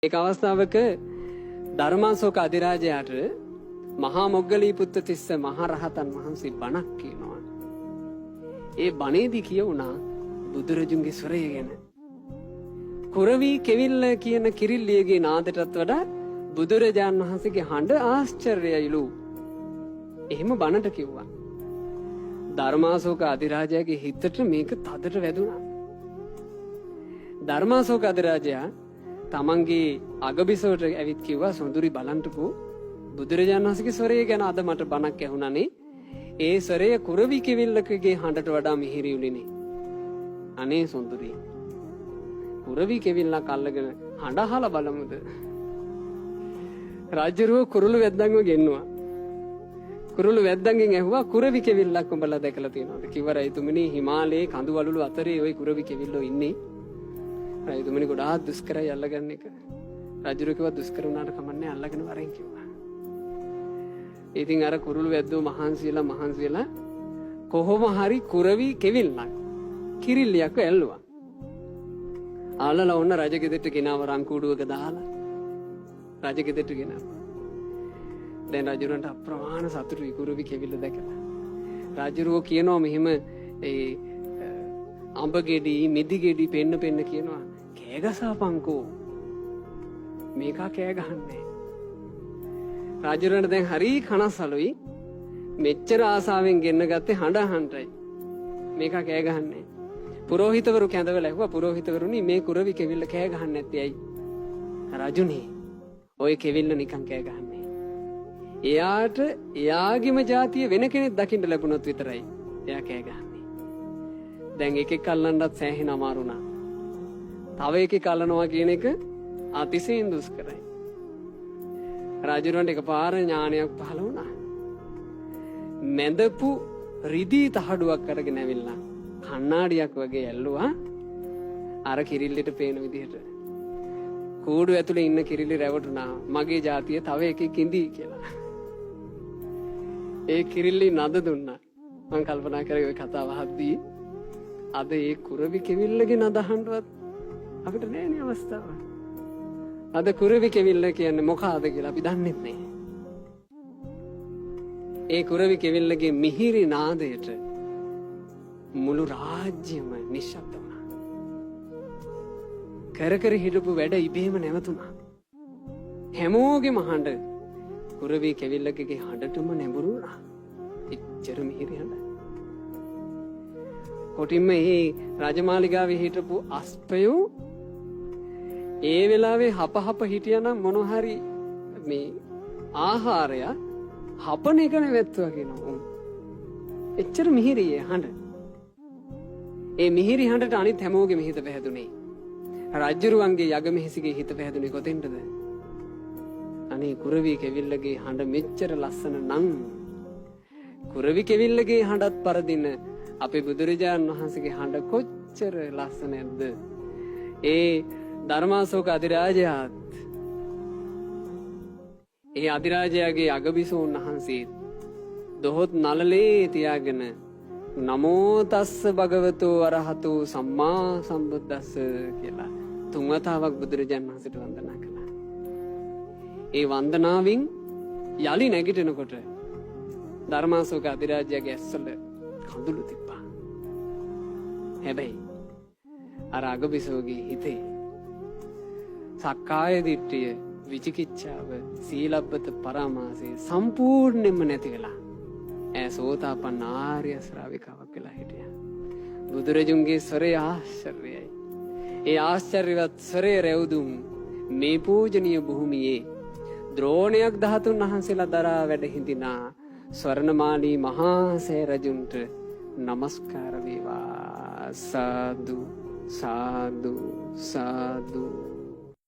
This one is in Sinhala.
ඒක අවස්ථාවක ධර්මාශෝක අධිරාජයාට මහා මොග්ගලී පුත්තිස්ස මහ රහතන් වහන්සේ බණක් කියනවා. ඒ බණේදී කියුණා බුදුරජුන්ගේ ස්වරය ගැන. කුරවි කෙවිල්ල කියන කිරිල්ලියගේ නාදයටත් වඩා බුදුරජාණන් වහන්සේගේ හඬ ආශ්චර්යයිලු. එහෙම බණට කිව්වා. ධර්මාශෝක අධිරාජයාගේ හිතට මේක තදට වැදුණා. ධර්මාශෝක අධිරාජයා තමන්ගේ අගබිසවට ඇවිත් කිව්වා සොඳුරි බලන්ටකෝ බුදුරජාණන් වහන්සේගේ ස්වරය ගැන අද මට බණක් ඇහුණානේ. ඒ ස්වරය කුරවි කෙවිල්ලකගේ හඬට වඩා මිහිරියුලිනේ. අනේ සොඳුරි කුරවි කෙවිල්ලක් අල්ලගෙන හඬ අහලා බලමුද? රාජ්‍යරුව කුරුළු වැද්දන්ව ගෙන්නුවා. කුරුළු වැද්දන්ගෙන් ඇහුවා කුරවි කෙවිල්ලක් උඹලා දැකලා තියෙනවද? කිව්වා රයිතුමනි හිමාලයේ කඳු වලලු අතරේ ওই කුරවි කෙවිල්ලෝ ඉන්නේ. රයිතුමනි ගොඩාක් දුෂ්කරයි අල්ලගන්න එක. රජුරු කිව්වා දුෂ්කර වුණාට කමන්නේ අල්ලගෙන වරෙන් කිව්වා. ඉතින් අර කුරුළු වැද්දෝ මහන්සි වෙලා කොහොම හරි කුරවි කෙවිල්ලක් කිරිල්ලියක් ඇල්ලුවා. ආලලා ඔන්න රජගෙදරට ගෙනාව රංකුඩුවක දාලා රජගෙදරට ගෙනාවා. දැන් රජුරන්ට අප්‍රමාණ සතුටුයි කුරවි කෙවිල්ල දැකලා. රජුරෝ කියනවා මෙහෙම ඒ අඹ ගෙඩි මිදි ගෙඩි පෙන්න කියනවා කෑ ගසපන්කෝ මේකා කෑ ගහන්නේ. රජුරන්ට දැන් හරි කනස්සලුයි මෙච්චර ආසාවෙන් ගෙන්න ගත්තේ හඬ අහන්නයි මේකා කෑ ගහන්නේ. පුරෝහිතවරු කැඳවලා ඇහුවා පුරෝහිතවරුනි මේ කුරවි කෙවිල්ල කෑ ගහන්නේ නැත්තේ ඇයි? රජුනේ ඔය කෙවිල්ල නිකන් කෑ ගහන්නේ. එයාට එයාගේම જાතිය වෙන කෙනෙක් දකින්න ලැබුණොත් විතරයි එයා කෑ ගහන්නේ. දැන් එකෙක් අල්ලන්නත් සෑහෙන අමාරු නා. තව එකෙක් අල්ලනවා කියන එක අතිශයින් දුෂ්කරයි. රජුරන්ට එකපාර ඥානයක් පහළ වුණා. මැදපු රිදී තහඩුවක් අරගෙන ඇවිල්ලා කණ්ණාඩියක් වගේ ඇල්ලුවා අර කිරිල්ලට පේන විදිහට. කූඩු ඇතුලේ ඉන්න කිරිල්ල රැවටුණා මගේ જાතිය තව එකෙක් ඉඳී කියලා. ඒ කිරිල්ලි නද දුන්නා. මම කල්පනා කරේ ওই කතාව අහද්දී අද ඒ කුරවි කෙවිල්ලගේ නද අහන්නවත් අපිට නෑනේ අවස්ථාව. අද කුරවි කෙවිල්ල කියන්නේ මොකಾದ කියලා අපි දන්නේ නැහැ. ඒ කුරවි කෙවිල්ලගේ මිහිරි නාදයට මුළු රාජ්‍යම නිශ්ශබ්ද වුණා. කර හිටපු වැඩ ඉබේම නැවතුණා. හැමෝගෙම හඬ කුරවි කෙවිල්ලගේ හඬටම නැඹුරු වුණා. එච්චර මිහිරි හඬ. කොටින්ම මේ රජමාලිගාවේ හිටපු අස්පයෝ ඒ වෙලාවේ හප හිටියනම් මොන හරි මේ ආහාරය හපන එක නෙවෙත්තුවා කියනවා. එච්චර මිහිරියේ හඬ. ඒ මිහිරි හඬට අනිත් හැමෝගෙම හිත පැහැදුනේ. රජුරුවන්ගේ යගමෙහිසිගේ හිත පැහැදුනේ කොතෙන්ද? අනේ කුරවි කෙවිල්ලගේ හඬ මෙච්චර ලස්සන නම් කුරවි කෙවිල්ලගේ හඬත් පරදින අපේ බුදුරජාණන් වහන්සේගේ හඬ කොච්චර ලස්සනද? ඒ ධර්මාශෝක අධිරාජයාත් ඒ අධිරාජයාගේ අගබිසෝන් වහන්සේ දොහොත් නළලේ තියාගෙන නමෝ තස්ස භගවතෝ අරහතෝ සම්මා සම්බුද්දස්ස කියලා 3 වතාවක් බුදුරජාණන් වහන්සේට වන්දනා කළා. ඒ වන්දනාවෙන් යලි නැගිටිනකොට ධර්මාශෝක අධිරාජයාගේ ඇස්වල කඳුළු තිබ්බා. හැබැයි අර අගබිසෝගේ හිතේ සක්කාය දිට්ඨිය විචිකිච්ඡාව සීලබ්බත පරාමාසය සම්පූර්ණයෙන්ම නැති වෙලා ඈ සෝතාපන්න ආර්ය ශ්‍රාවිකාවක් වෙලා හිටියා. බුදුරජුන්ගේ ස්වරය ආශ්චර්යයි. ඒ ආශ්චර්යවත් ස්වරය රැවුදුම් මේ පූජනීය භූමියේ ද්‍රෝණයක් 13 වහන්සේලා දරා වැඩ හිඳිනා ස්වර්ණමාලී මහා සෑ රජුන්ට නමස්කාර වේවා. සාදු සාදු සාදු